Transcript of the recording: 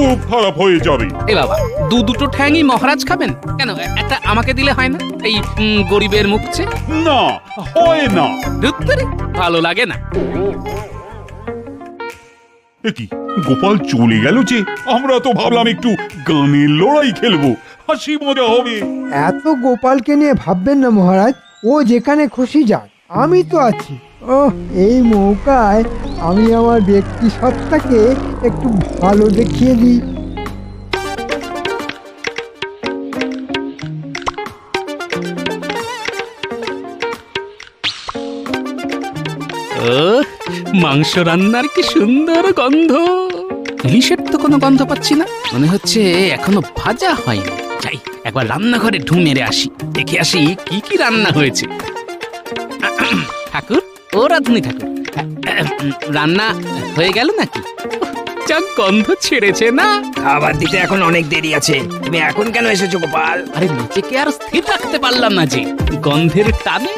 খুব খারাপ হয়ে যাবে। এ বাবা, দুটো ঠ্যাংই মহারাজ খাবেন কেন? একটা আমাকে দিলে হয় না? এই গরিবের মুখছে। না, হয় না। ধুত্তরি, ভালো লাগে না। এ কি, গোপাল চলে গেল যে? আমরা তো ভাবলাম একটু গানের লড়াই খেলবো, হাসি মজা হবে। এত গোপালকে নিয়ে ভাববেন না মহারাজ, ও যেখানে খুশি যাক, আমি তো আছি। ওহ, এই মৌকায় আমি আমার ব্যক্তি সত্তাকে একটু ভালো দেখিয়ে দিই। ও, মাংস রান্নার কি সুন্দর গন্ধ। ইলিশের তো কোনো গন্ধ পাচ্ছি না, মনে হচ্ছে এখনো ভাজা হয়নি। যাই একবার রান্নাঘরে ঢু মেরে আসি, দেখে আসি কি কি রান্না হয়েছে। ঠাকুর, ও রাধুনি ঠাকুর, রান্না হয়ে গেল নাকি? যা গন্ধ ছেড়েছে না। খাবার দিতে এখন অনেক দেরি আছে, তুমি এখন কেন এসেছো গোপাল? আরে নিজেকে আর স্থির রাখতে পারলাম না যে, গন্ধের টানে